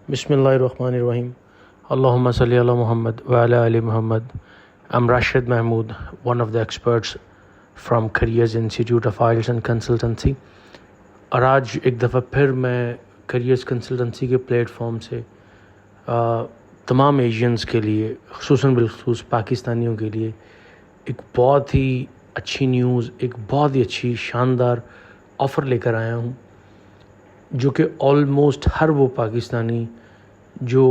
Bismillahirrahmanirrahim. Allahumma salli ala Muhammad wa ala ali Muhammad. I'm Rashid Mahmood, one of the experts from Careers Institute of IELTS and Consultancy. اور آج ایک دفعہ پھر میں careers consultancy کے plate form سے تمام ایشینز کے لیے، خصوصاً بالخصوص پاکستانیوں کے لیے ایک بہت ہی اچھی نیوز، ایک بہت ہی اچھی شاندار آفر لے کر آیا ہوں، جو کہ آلموسٹ ہر وہ پاکستانی جو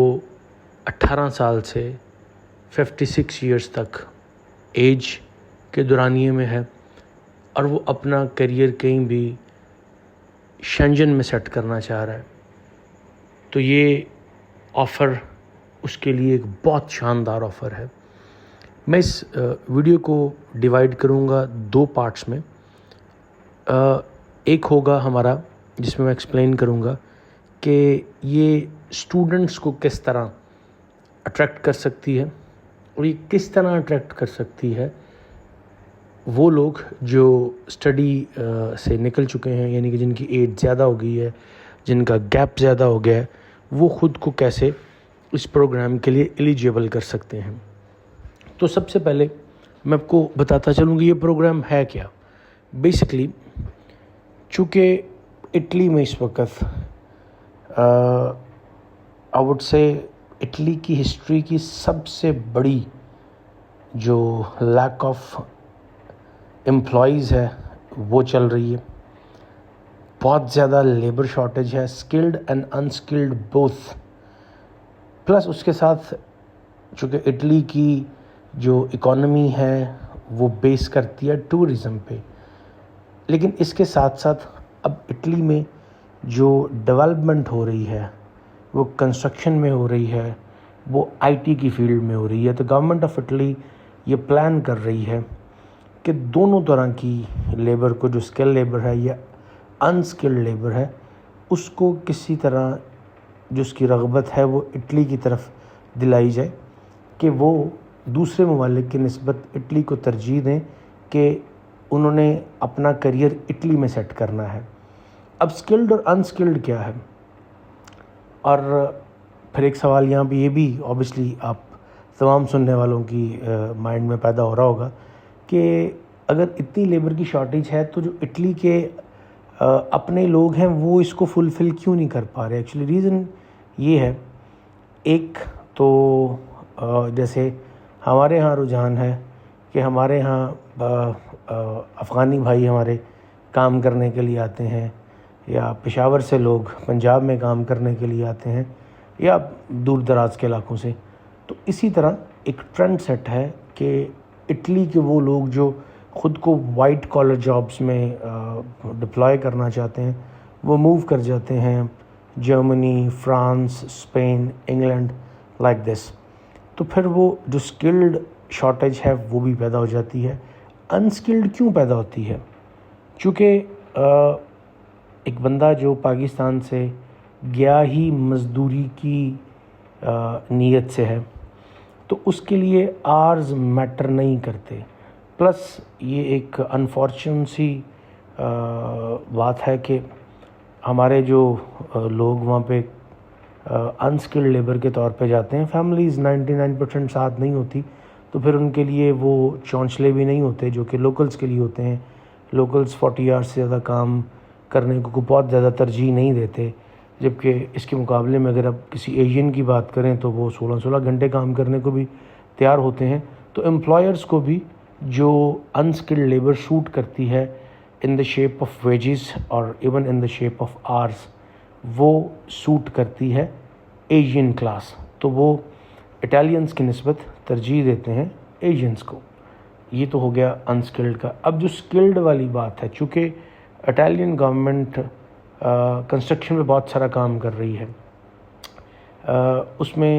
18 سال سے 56 ایئرس تک ایج کے دورانیے میں ہے اور وہ اپنا کریئر کہیں بھی شنجن میں سیٹ کرنا چاہ رہا ہے، تو یہ آفر اس کے لیے ایک بہت شاندار آفر ہے۔ میں اس ویڈیو کو ڈیوائیڈ کروں گا 2 پارٹس میں۔ ایک ہوگا ہمارا جس میں ایکسپلین کروں گا کہ یہ اسٹوڈنٹس کو کس طرح اٹریکٹ کر سکتی ہے اور یہ کس طرح اٹریکٹ کر سکتی ہے وہ لوگ جو اسٹڈی سے نکل چکے ہیں، یعنی کہ جن کی ایج زیادہ ہو گئی ہے، جن کا گیپ زیادہ ہو گیا ہے، وہ خود کو کیسے اس پروگرام کے لیے ایلیجیبل کر سکتے ہیں۔ تو سب سے پہلے میں آپ کو بتاتا چلوں کہ یہ پروگرام ہے کیا۔ بیسکلی چونکہ اٹلی میں اس وقت آئی وڈ سے اٹلی کی ہسٹری کی سب سے بڑی جو لیک آف امپلائیز ہے وہ چل رہی ہے، بہت زیادہ لیبر شارٹیج ہے، skilled and unskilled both. Plus اس کے ساتھ چونکہ اٹلی کی جو اکانومی ہے وہ بیس کرتی ہے ٹورزم پہ، لیکن اس کے ساتھ ساتھ اب اٹلی میں جو ڈیولپمنٹ ہو رہی ہے وہ کنسٹرکشن میں ہو رہی ہے، وہ آئی ٹی کی فیلڈ میں ہو رہی ہے۔ تو گورنمنٹ آف اٹلی یہ پلان کر رہی ہے کہ دونوں طرح کی لیبر کو، جو اسکل لیبر ہے یا انسکلڈ لیبر ہے، اس کو کسی طرح جو اس کی رغبت ہے وہ اٹلی کی طرف دلائی جائے کہ وہ دوسرے ممالک کی نسبت اٹلی کو ترجیح دیں کہ انہوں نے اپنا کریئر اٹلی میں سیٹ کرنا ہے۔ اب اسکلڈ اور انسکلڈ کیا ہے؟ اور پھر ایک سوال یہاں پہ یہ بھی اوبیسلی آپ تمام سننے والوں کی مائنڈ میں پیدا ہو رہا ہوگا کہ اگر اتنی لیبر کی شارٹیج ہے تو جو اٹلی کے اپنے لوگ ہیں وہ اس کو فلفل کیوں نہیں کر پا رہے؟ ایکچولی ریزن یہ ہے، ایک تو جیسے ہمارے ہاں رجحان ہے کہ ہمارے ہاں افغانی بھائی ہمارے کام کرنے کے لیے آتے ہیں، یا پشاور سے لوگ پنجاب میں کام کرنے کے لیے آتے ہیں، یا دور دراز کے علاقوں سے۔ تو اسی طرح ایک ٹرینڈ سیٹ ہے کہ اٹلی کے وہ لوگ جو خود کو وائٹ کالر جابس میں ڈپلائے کرنا چاہتے ہیں وہ موو کر جاتے ہیں Germany, France, Spain, England, like this. تو پھر وہ جو اسکلڈ شارٹیج ہے وہ بھی پیدا ہو جاتی ہے۔ انسکلڈ کیوں پیدا ہوتی ہے؟ چونکہ ایک بندہ جو پاکستان سے گیا ہی مزدوری کی نیت سے ہے تو اس کے لیے آرز میٹر نہیں کرتے۔ پلس یہ ایک انفارچونیٹ سی بات ہے کہ ہمارے جو لوگ وہاں پہ انسکلڈ لیبر کے طور پہ جاتے ہیں، فیملیز 99% ساتھ نہیں ہوتی، تو پھر ان کے لیے وہ چونچلے بھی نہیں ہوتے جو کہ لوکلز کے لیے ہوتے ہیں۔ لوکلز 40 آورس سے زیادہ کام کرنے کو بہت زیادہ ترجیح نہیں دیتے، جبکہ اس کے مقابلے میں اگر آپ کسی ایشین کی بات کریں تو وہ 16 گھنٹے کام کرنے کو بھی تیار ہوتے ہیں۔ تو امپلائرز کو بھی جو انسکلڈ لیبر سوٹ کرتی ہے in the shape of wages اور even in the shape of hours, وہ سوٹ کرتی ہے ایشین کلاس، تو وہ اٹالینز کی نسبت ترجیح دیتے ہیں ایشینز کو۔ یہ تو ہو گیا انسکلڈ کا۔ اب جو اسکلڈ والی بات ہے، چونکہ اٹالین گورنمنٹ کنسٹرکشن میں بہت سارا کام کر رہی ہے، اس میں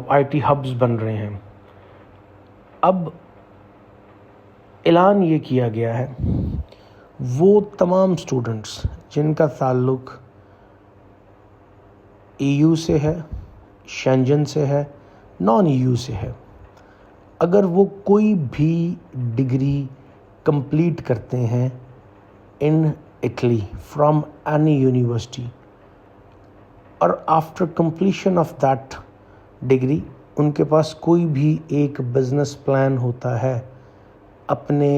آئی ٹی ہبز بن رہے ہیں۔ اب اعلان یہ کیا گیا ہے وہ تمام اسٹوڈنٹس جن کا تعلق ای یو سے ہے، شنجن سے ہے، نان ای یو سے ہے، اگر وہ کوئی بھی ڈگری کمپلیٹ کرتے ہیں in Italy from any university, اور after completion of that degree in کے پاس کوئی بھی ایک بزنس پلان ہوتا ہے اپنے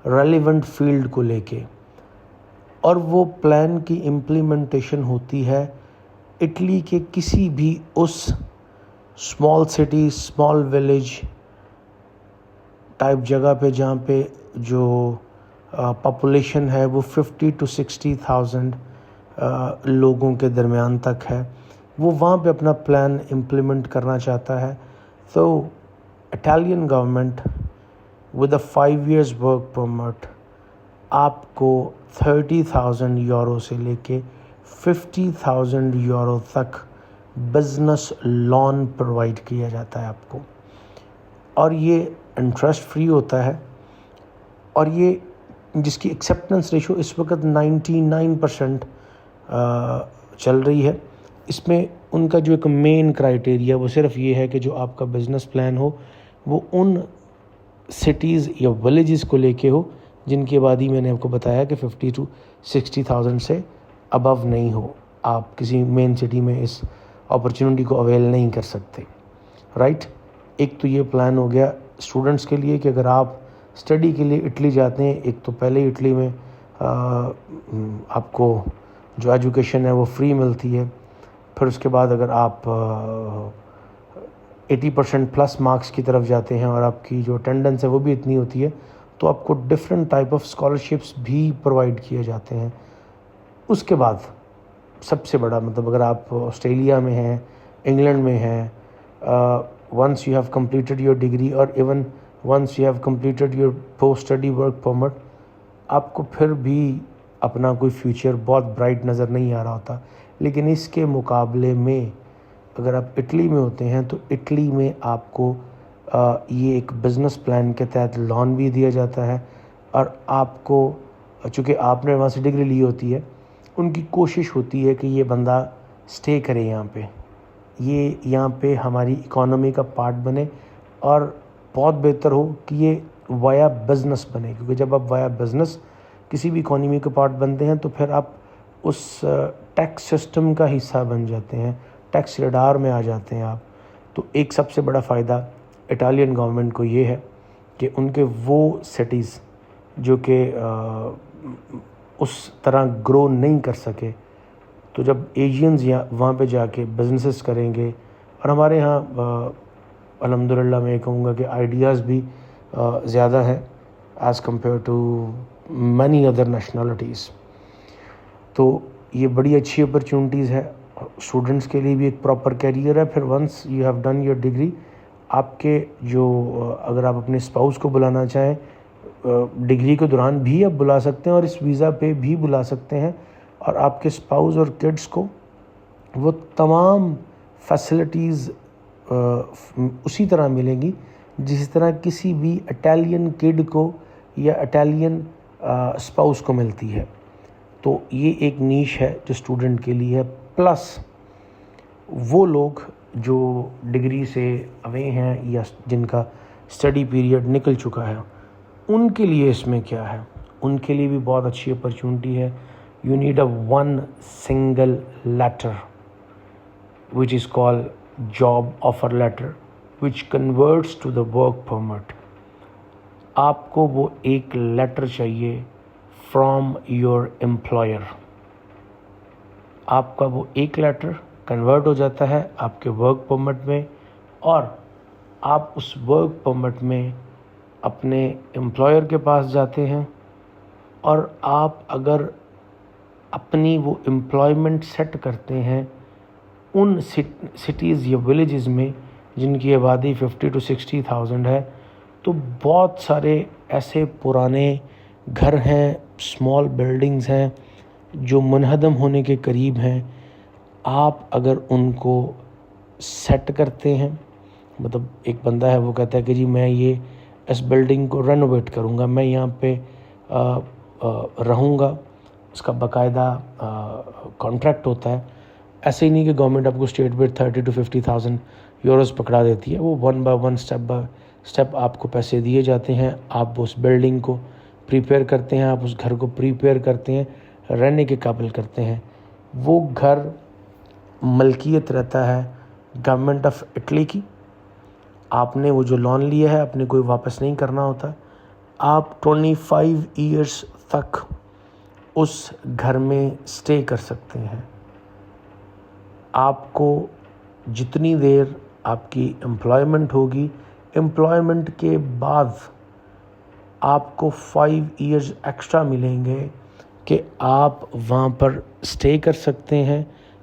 ریلیونٹ فیلڈ کو لے کے، اور وہ پلان کی امپلیمنٹیشن ہوتی ہے اٹلی کے کسی بھی اس small city, small village type جگہ پہ جہاں پہ جو پاپولیشن ہے وہ 50 to 60,000 لوگوں کے درمیان تک ہے، وہ وہاں پہ اپنا پلان امپلیمنٹ کرنا چاہتا ہے. تو Italian government with a 5 years work permit آپ کو 30,000 یورو سے لے کے 50,000 یورو تک بزنس لون پرووائڈ کیا جاتا ہے آپ کو، اور یہ انٹرسٹ فری ہوتا ہے، اور یہ جس کی ایکسیپٹنس ریشو اس وقت 99% چل رہی ہے. اس میں ان کا جو ایک مین کرائیٹیریا وہ صرف یہ ہے کہ جو آپ کا بزنس پلان ہو وہ ان سٹیز یا ولیجز کو لے کے ہو جن کی آبادی میں نے آپ کو بتایا کہ 50 to 60,000 سے ابو نہیں ہو. آپ کسی مین سٹی میں اس اپرچونٹی کو اویل نہیں کر سکتے، رائٹ. ایک تو یہ پلان ہو گیا اسٹوڈنٹس کے لیے کہ اگر آپ اسٹڈی کے لیے اٹلی جاتے ہیں، ایک تو پہلے اٹلی میں آپ کو جو ایجوکیشن ہے وہ فری ملتی ہے. پھر اس کے بعد اگر آپ 80% پلس مارکس کی طرف جاتے ہیں اور آپ کی جو اٹینڈنس ہے وہ بھی اتنی ہوتی ہے تو آپ کو ڈفرینٹ ٹائپ آف اسکالرشپس بھی پرووائڈ کیے جاتے ہیں. اس کے بعد سب سے بڑا مطلب اگر آپ آسٹریلیا میں ہیں، انگلینڈ میں ہیں، once you have completed your degree اور even once you have completed your post study work permit, آپ کو پھر بھی اپنا کوئی فیوچر بہت برائٹ نظر نہیں آ رہا ہوتا. لیکن اس کے مقابلے میں اگر آپ اٹلی میں ہوتے ہیں تو اٹلی میں آپ کو یہ ایک بزنس پلان کے تحت لون بھی دیا جاتا ہے، اور آپ کو چونکہ آپ نے وہاں سے ڈگری لی ہوتی ہے، ان کی کوشش ہوتی ہے کہ یہ بندہ سٹے کرے یہاں پہ، یہ یہاں پہ ہماری اکانومی کا پارٹ بنے، اور بہت بہتر ہو کہ یہ وایا بزنس بنے، کیونکہ جب آپ وایا بزنس کسی بھی اکانومی کا پارٹ بنتے ہیں تو پھر آپ اس ٹیکس سسٹم کا حصہ بن جاتے ہیں، ٹیکس ریڈار میں آ جاتے ہیں آپ. تو ایک سب سے بڑا فائدہ اٹالین گورنمنٹ کو یہ ہے کہ ان کے وہ سٹیز جو کہ اس طرح گرو نہیں کر سکے، تو جب ایشینز یا وہاں پہ جا کے بزنسز کریں گے، اور ہمارے ہاں الحمدللہ میں یہ کہوں گا کہ آئیڈیاز بھی زیادہ ہیں as compare to many other nationalities, تو یہ بڑی اچھی اپرچونٹیز ہے اسٹوڈنٹس کے لیے بھی، ایک پراپر کیریئر ہے. پھر once you have done your degree, آپ کے جو اگر آپ اپنے اسپاؤس کو بلانا چاہیں ڈگری کے دوران بھی آپ بلا سکتے ہیں، اور اس ویزا پہ بھی بلا سکتے ہیں، اور آپ کے اسپاؤس اور کڈس کو وہ تمام فیسلٹیز اسی طرح ملیں گی جس طرح کسی بھی اٹالین کڈ کو یا اٹالین اسپاؤس کو ملتی ہے. تو یہ ایک نیش ہے جو اسٹوڈنٹ کے لیے ہے. پلس وہ لوگ جو ڈگری سے اوے ہیں یا جن کا اسٹڈی پیریڈ نکل چکا ہے، ان کے لیے اس میں کیا ہے، ان کے لیے بھی بہت اچھی اپرچونٹی ہے. You need a one single letter which is called job offer letter which converts to the work permit. آپ کو وہ ایک لیٹر چاہیے فرام یور امپلائر. آپ کا وہ ایک لیٹر کنورٹ ہو جاتا ہے آپ کے ورک پرمٹ میں، اور آپ اس ورک پرمٹ میں اپنے امپلائر کے پاس جاتے ہیں، اور آپ اگر اپنی وہ امپلائمنٹ سیٹ کرتے ہیں ان سٹیز یا ولیجز میں جن کی آبادی 50 to 60,000 ہے، تو بہت سارے ایسے پرانے گھر ہیں، اسمال بلڈنگز ہیں جو منہدم ہونے کے قریب ہیں. آپ اگر ان کو سیٹ کرتے ہیں، مطلب ایک بندہ ہے وہ کہتا ہے کہ جی میں یہ اس بلڈنگ کو رینوویٹ کروں گا، میں یہاں پہ رہوں گا، اس کا باقاعدہ کانٹریکٹ ہوتا ہے. ایسے ہی نہیں کہ گورنمنٹ آپ کو اسٹیٹ پہ 30 to 50,000 یوروز پکڑا دیتی ہے، وہ 1 by 1 اسٹیپ بائی اسٹیپ آپ کو پیسے دیے جاتے ہیں. آپ اس بلڈنگ کو پریپیئر کرتے ہیں، آپ اس گھر کو پریپیئر کرتے ہیں، رہنے کے قابل کرتے ہیں. وہ گھر ملکیت رہتا ہے گورنمنٹ آف اٹلی کی. آپ نے وہ جو لون لیا ہے اپنے کوئی واپس نہیں کرنا ہوتا. آپ 25 ایئرس تک اس گھر میں اسٹے کر سکتے ہیں. آپ کو جتنی دیر آپ کی امپلائمنٹ ہوگی، امپلائمنٹ کے بعد آپ کو 5 ایئرز ایکسٹرا ملیں گے کہ آپ وہاں پر اسٹے کر سکتے ہیں.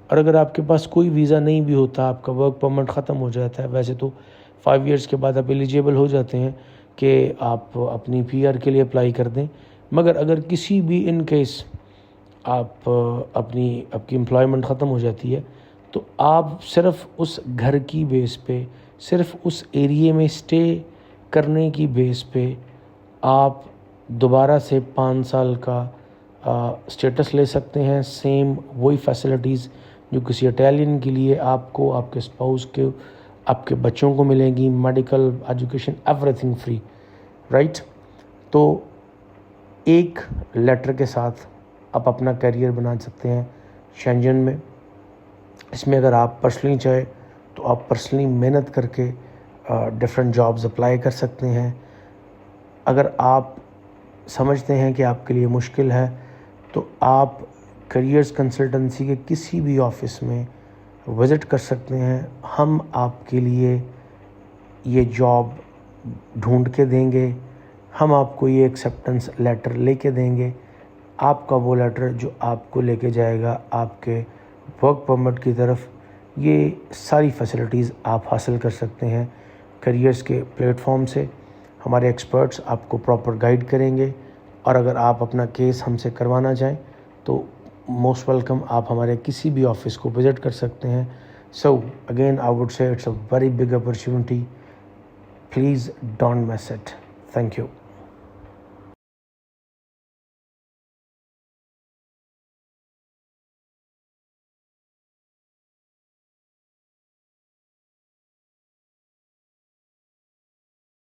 اور اگر آپ کے پاس کوئی ویزا نہیں بھی ہوتا، آپ کا ورک پرمٹ ختم ہو جاتا ہے، ویسے تو 5 ایئرس کے بعد آپ ایلیجیبل ہو جاتے ہیں کہ آپ اپنی PR کے لیے اپلائی کر دیں. مگر اگر کسی بھی ان کیس آپ کی امپلائمنٹ ختم ہو جاتی ہے تو آپ صرف اس گھر کی بیس پہ، صرف اس ایریے میں اسٹے کرنے کی بیس پہ آپ دوبارہ سے 5 سال کا اسٹیٹس لے سکتے ہیں. سیم وہی فیسلٹیز جو کسی اٹیلین کے لیے آپ کو، آپ کے اسپاؤس کے، آپ کے بچوں کو ملیں گی. Medical, education, every thing free, right. تو ایک لیٹر کے ساتھ آپ اپنا کیریئر بنا سکتے ہیں شینجن میں. اس میں اگر آپ پرسنلی چاہے تو آپ پرسنلی محنت کر کے ڈفرینٹ جابز اپلائی کر سکتے ہیں. اگر آپ سمجھتے ہیں کہ آپ کے لیے مشکل ہے تو آپ کیریئرز کنسلٹنسی کے کسی بھی آفس میں وزٹ کر سکتے ہیں. ہم آپ کے لیے یہ جاب ڈھونڈ کے دیں گے. ہم آپ کو یہ ایکسیپٹنس لیٹر لے کے دیں گے. آپ کا وہ لیٹر جو آپ کو لے کے جائے گا آپ کے ورک پرمٹ کی طرف. یہ ساری فیسلٹیز آپ حاصل کر سکتے ہیں کیریئرز کے پلیٹ فارم سے. ہمارے ایکسپرٹس آپ کو پراپر گائیڈ کریں گے. اور اگر آپ اپنا کیس ہم سے کروانا چاہیں تو موسٹ ویلکم، آپ ہمارے کسی بھی آفس کو وزٹ کر سکتے ہیں. So again I would say it's a very big opportunity. Please don't miss it. Thank you.